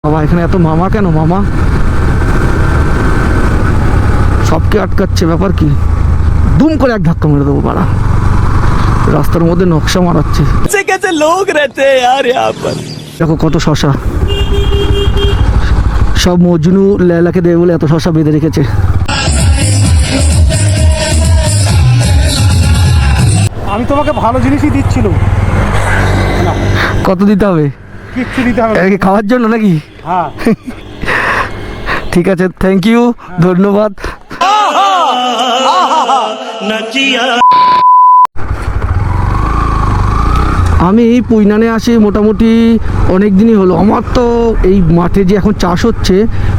বাবা এখানে এত মামা কেন? মামা সবকে আটকাচ্ছে, ব্যাপার কি? দুম করে এক ধাক্কা মেরে দেবো বাড়া। রাস্তার মধ্যে নকশা মারাচ্ছে। লোক রেতে यार यहाँ पर। দেখো কত শশা, সব মজনু লেলাকে দেবে বলে এত শশা বেঁধে রেখেছে। আমি তোমাকে ভালো জিনিসই দিচ্ছিল। কত দিতে হবে? কিচ্ছু দিতে হবে এটা কি খাওয়ার জন্য নাকি? হ্যাঁ ঠিক আছে, থ্যাংক ইউ, ধন্যবাদ। আমি পুইনানে আসি মোটামুটি অনেক দিনই হলো। আমার তো এই মাঠে যে এখন চাষ হচ্ছে,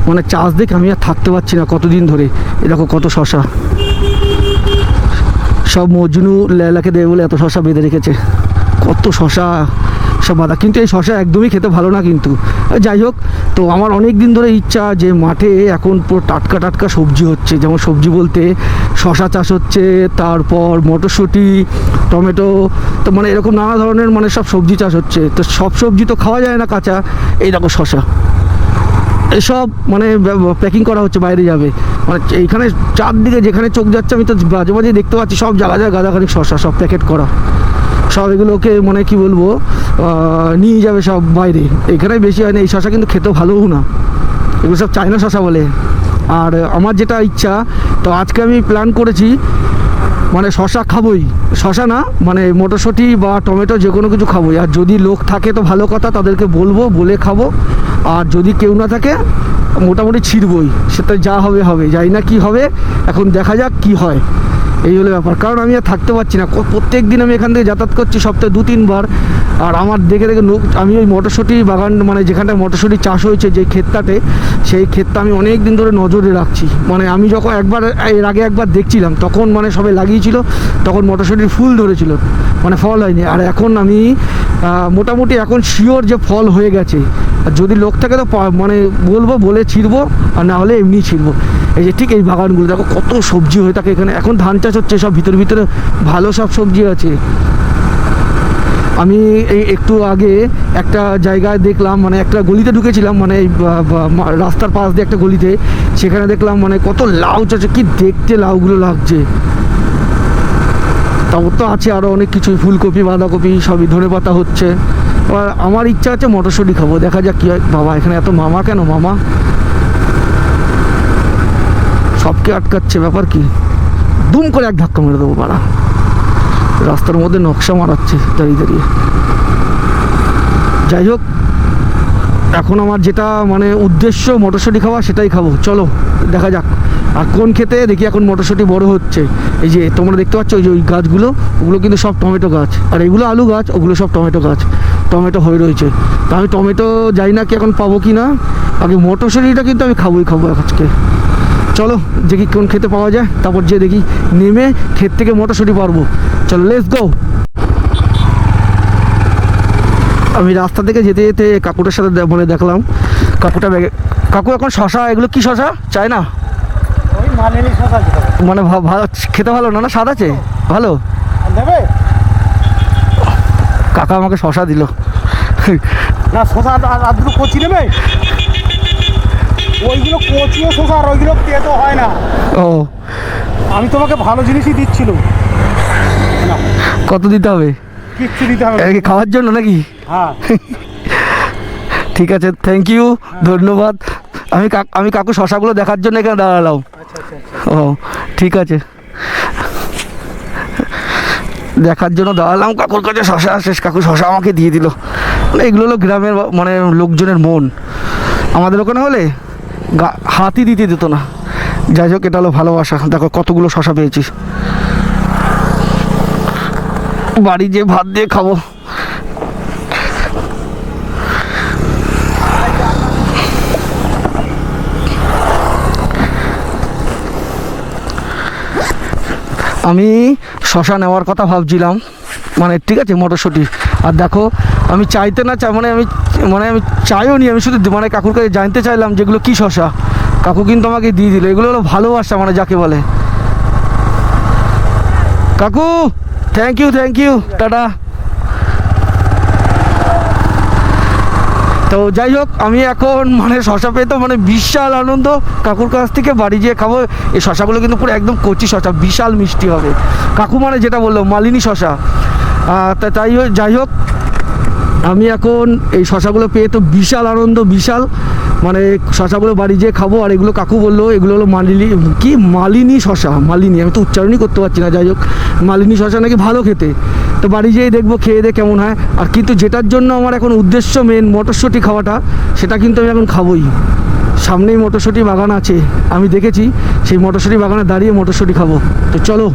মানে চাষ দেখে আমি আর থাকতে পারছি না কতদিন ধরে। এ দেখো কত শশা, সব মজনু লেলাকে দেবে বলে এত শশা বেঁধে রেখেছে। কত শশা সব বাঁধা, কিন্তু এই শশা একদমই খেতে ভালো না কিন্তু। যাই হোক, তো আমার অনেক দিন ধরে ইচ্ছা যে মাঠে এখন পুরো টাটকা টাটকা সবজি হচ্ছে। যেমন সবজি বলতে শশা চাষ হচ্ছে, তারপর মটরশুঁটি, টমেটো, তো মানে এরকম নানা ধরনের মানে সব সবজি চাষ হচ্ছে। তো সব সবজি তো খাওয়া যায় না কাঁচা। এই দেখো শশা, এসব মানে প্যাকিং করা হচ্ছে, বাইরে যাবে। মানে এইখানে চারদিকে যেখানে চোখ যাচ্ছে আমি তো মাঝে মাঝে দেখতে পাচ্ছি সব জায়গায় গাদাখানিক শশা, সব প্যাকেট করা। সব এগুলোকে মানে কি বলবো, নিয়ে যাবে সব বাইরে। এখানে বেশি হয় না। এই শশা কিন্তু খেতেও ভালোও না, এগুলো সব চায়না শশা বলে। আর আমার যেটা ইচ্ছা, তো আজকে আমি প্ল্যান করেছি মানে শশা খাবোই, শশা না মানে মটরশুঁটি বা টমেটো যে কোনো কিছু খাবোই। আর যদি লোক থাকে তো ভালো কথা, তাদেরকে বলবো, বলে খাবো। আর যদি কেউ না থাকে মোটামুটি ছিঁড়বই, সেটা যা হবে হবে, জানি না কি হবে, এখন দেখা যাক কি হয়। এই হলো ব্যাপার, কারণ আমি আর থাকতে পারছি না। প্রত্যেক দিন আমি এখান থেকে যাতায়াত করছি সপ্তাহে 2-3 বার। আর আমার দেখে দেখে আমি ওই মটরশুঁটি বাগান মানে যেখানটায় মটরশুঁটি চাষ হয়েছে যে ক্ষেতটাতে, সেই ক্ষেতটা আমি অনেক দিন ধরে নজরে রাখছি। মানে আমি যখন এর আগে একবার দেখছিলাম, তখন মানে সবাই লাগিয়েছিল, তখন মটরশুঁটির ফুল ধরেছিল, মানে ফল হয়নি। আর এখন আমি মোটামুটি এখন শিওর যে ফল হয়ে গেছে। আর যদি লোক থাকে তো মানে বলবো, বলে ছিঁড়বো, আর না হলে এমনি ছিঁড়বো। এই যে ঠিক এই বাগানগুলো দেখো কত সবজি হয়ে থাকে এখানে। এখন ধান চাষ হচ্ছে, সব ভিতরে ভিতরে ভালো সব সবজি আছে। আমি এই একটু আগে একটা জায়গায় দেখলাম, মানে একটা গলিতে ঢুকেছিলাম, মানে এই রাস্তার পাশ দিয়ে একটা গলিতে, সেখানে দেখলাম মানে কত লাউ চাষ, কি দেখতে লাউগুলো লাগছে। তারপর তো আছে আরও অনেক কিছুই, ফুলকপি, বাঁধাকপি, সবই, ধনেপাতা হচ্ছে। এবার আমার ইচ্ছা আছে মটরশুঁটি খাবো, দেখা যাক কী হয়। বাবা এখানে এত মামা কেন? মামা সবকে আটকাচ্ছে, ব্যাপার কি? দুম করে এক ধাক্কা মেরে দেবো বাড়া। রাস্তার মধ্যে নকশা মারাচ্ছে দাঁড়িয়ে দাঁড়িয়ে। যাই হোক, এখন আমার যেটা মানে উদ্দেশ্য মটরশুঁটি খাওয়া, সেটাই খাবো। চলো দেখা যাক। আর কোন খেতে দেখি এখন মটরশুঁটি বড় হচ্ছে। এই যে তোমরা দেখতে পাচ্ছ, ওই গাছগুলো, ওগুলো কিন্তু সব টমেটো গাছ। আর এগুলো আলু গাছ, ওগুলো সব টমেটো গাছ। টমেটো হয়ে রয়েছে। তো আমি টমেটো জানি না কি এখন পাবো কি না। আগে মটরশুঁটিটা কিন্তু আমি খাবোই খাবো আজকে। চলো দেখি কোন খেতে পাওয়া যায়, তারপর যে দেখি নেমে ক্ষেত থেকে মটরশুঁটি পারবো। চলো লেটস গো। আমি রাস্তা থেকে যেতে যেতে কাকুটার সাথে মানে দেখলাম, কাকুটা ব্যাগে, কাকু এখন শশা, এগুলো কি শশা? চায় না ওই মানেলি শশা মানে ভালো খেতে, ভালো না? না স্বাদ আছে ভালো? দেবে কাকা আমাকে শশা দিল। না, শশা আর দুটো কচি নেবে। ওইগুলো কচিও শশা, আর ওইগুলো তেতো হয় না। ও, আমি তোমাকে ভালো জিনিসই দিচ্ছিল। কত দিতে হবে? কিচ্ছু দিতে হবে এটা কি খাওয়ার জন্য নাকি? হ্যাঁ ঠিক আছে, থ্যাংক ইউ, ধন্যবাদ। আমি কাকু শশাগুলো দেখার জন্য এখানে দাঁড়ালাম। আচ্ছা আচ্ছা ও ঠিক আছে, দেখার জন্য দাঁড়ালাম। কাকুর কাছে শশা শেষ, কাকু শশা আমাকে দিয়ে দিল। মানে এগুলো হলো গ্রামের মানে লোকজনের মন। আমাদের ওখানে হলে হাতই দিতে দিত না। যাই হোক, এটা হলো ভালোবাসা। দেখো কতগুলো শশা পেয়েছি, বাড়ি যে ভাত দিয়ে খাবো। আমি শশা নেওয়ার কথা ভাবছিলাম, মানে ঠিক আছে মটরশুঁটি। আর দেখো আমি চাইতে না চাই মানে আমি চাইও নি, আমি শুধু মানে কাকুর কাছে জানতে চাইলাম যেগুলো কী শশা। কাকু কিন্তু আমাকে দিয়ে দিল। এগুলো হলো ভালোবাসা, মানে যাকে বলে। কাকু থ্যাংক ইউ, টাটা। তো তো যাই হোক, আমি এখন মানে শশা পেয়ে তো মানে বিশাল আনন্দ। কাকুর কাছ থেকে বাড়ি যেয়ে খাবো। এই শশাগুলো কিন্তু পুরো একদম কচি শশা, বিশাল মিষ্টি হবে। কাকু মানে যেটা বললো মালিনী শশা। যাই হোক, আমি এখন এই শশাগুলো পেয়ে তো বিশাল আনন্দ, বিশাল মানে শশাগুলো বাড়ি যেয়ে খাবো। আর এগুলো কাকু বললো এগুলো হলো মালিনী শশা, মালিনী, আমি তো উচ্চারণই করতে পারছি না। যাই হোক, মালিনী শশা নাকি ভালো খেতে। তো বাড়ি যেয়ে দেখবো, খেয়ে দিয়ে কেমন হয়। আর কিন্তু যেটার জন্য আমার এখন উদ্দেশ্য মেন মটরশুঁটি খাওয়াটা, সেটা কিন্তু আমি এখন খাবোই। সামনেই মটরশুঁটি বাগান আছে, আমি দেখেছি। সেই মটরশুঁটি বাগানে দাঁড়িয়ে মটরশুঁটি খাবো। তো চলো।